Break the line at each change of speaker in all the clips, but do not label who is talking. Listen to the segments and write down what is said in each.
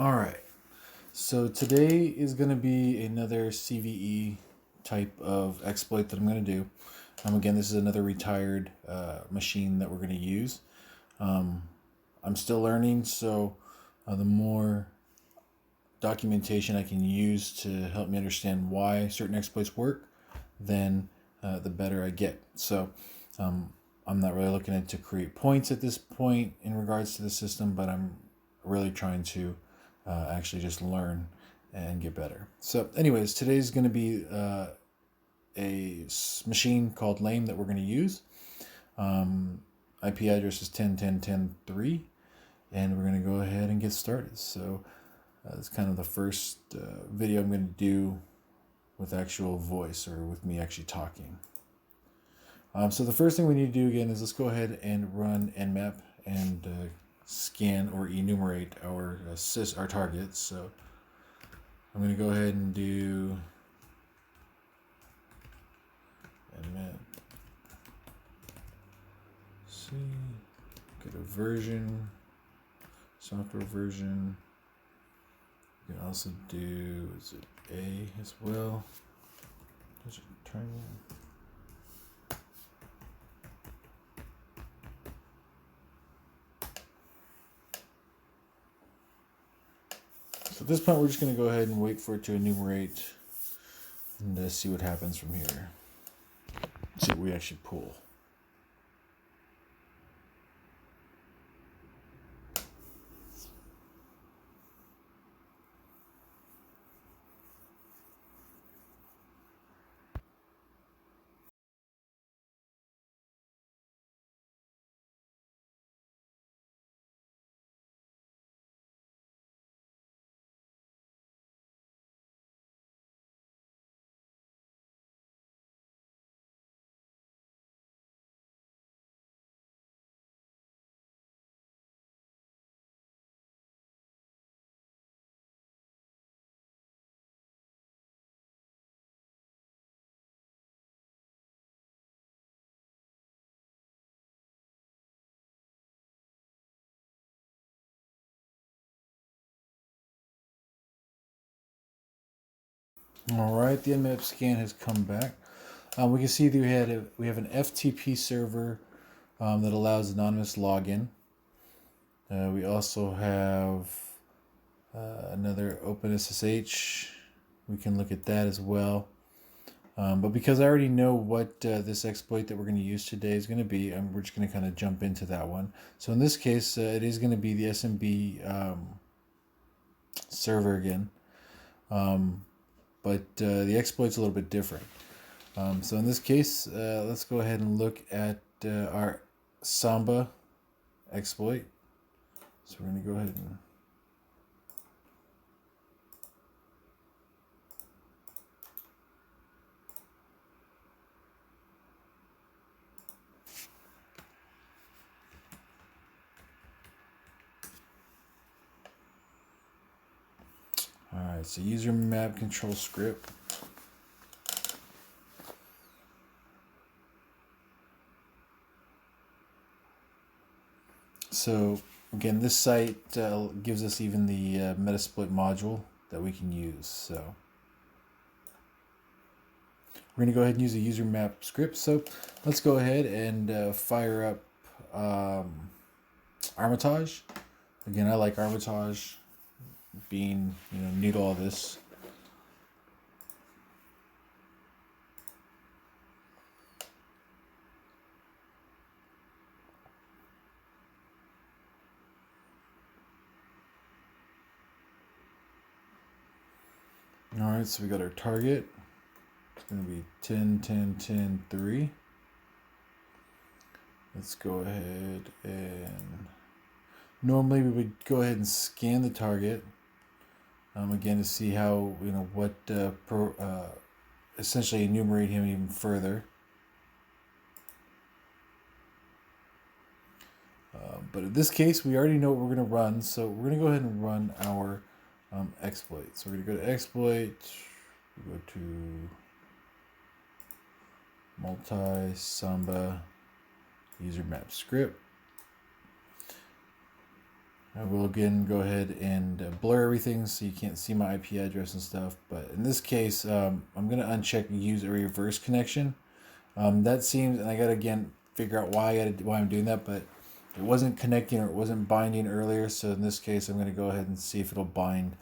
All right. So today is going to be another CVE type of exploit that I'm going to do. Again, this is another retired machine that we're going to use. I'm still learning, so the more documentation I can use to help me understand why certain exploits work, then the better I get. So I'm not really looking to create points at this point in regards to the system, but I'm really trying to actually just learn and get better. So anyways, today's going to be a machine called Lame that we're going to use. IP address is 10.10.10.3, and we're going to go ahead and get started. So it's kind of the first video I'm going to do with actual voice, or with me actually talking. So the first thing we need to do again is let's go ahead and run nmap and scan or enumerate our targets. So I'm going to go ahead and do nmap. See, get a version, software version. You can also do, is it A as well? Does it turn in? So at this point, we're just going to go ahead and wait for it to enumerate and see what happens from here. See what we actually pull. All right, the nmap scan has come back. We can see that we have an FTP server that allows anonymous login. We also have another OpenSSH. We can look at that as well. But because I already know what this exploit that we're going to use today is going to be, we're just going to kind of jump into that one. So in this case, it is going to be the SMB server again. But the exploit's a little bit different. So in this case, let's go ahead and look at our Samba exploit. So we're going to go ahead and Alright, so user map control script. So again, this site gives us even the Metasploit module that we can use. So we're going to go ahead and use a user map script. So let's go ahead and fire up Armitage. Again, I like Armitage, being new to all this. All right, so we got our target. It's going to be 10.10.10.3. Let's go ahead and normally we would go ahead and scan the target again to see how what essentially enumerate him even further. But in this case, we already know what we're going to run, so we're going to go ahead and run our exploit. So we're going to go to exploit, we go to multi Samba user map script. I will again go ahead and blur everything so you can't see my IP address and stuff. But in this case, I'm going to uncheck use a reverse connection. That seems, and I got to again figure out why I'm doing that, but it wasn't connecting or it wasn't binding earlier. So in this case, I'm going to go ahead and see if it'll bind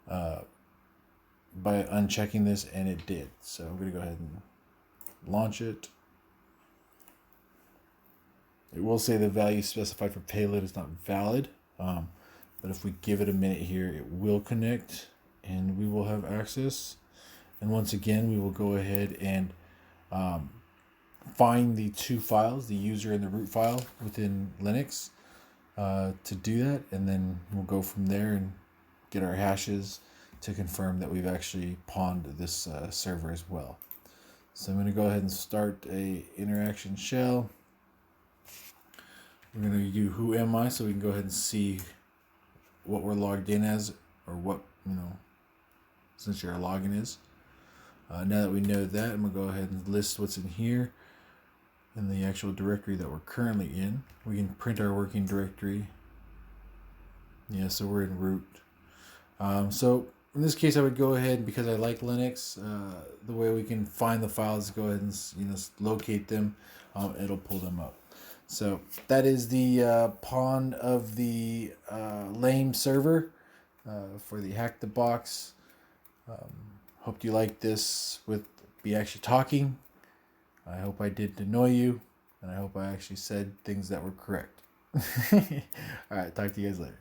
by unchecking this, and it did. So I'm going to go ahead and launch it. It will say the value specified for payload is not valid. But if we give it a minute here, it will connect and we will have access. And once again, we will go ahead and find the two files, the user and the root file within Linux to do that. And then we'll go from there and get our hashes to confirm that we've actually pawned this server as well. So I'm going to go ahead and start a interaction shell. We're going to do who am I, so we can go ahead and see what we're logged in as, or what, essentially our login is. Now that we know that, I'm going to go ahead and list what's in here in the actual directory that we're currently in. We can print our working directory. Yeah, so we're in root. So in this case, I would go ahead, because I like Linux, the way we can find the files, go ahead and locate them. It'll pull them up. So that is the pawn of the lame server for the Hack the Box. Hope you like this with me actually talking. I hope I didn't annoy you, and I hope I actually said things that were correct. All right, talk to you guys later.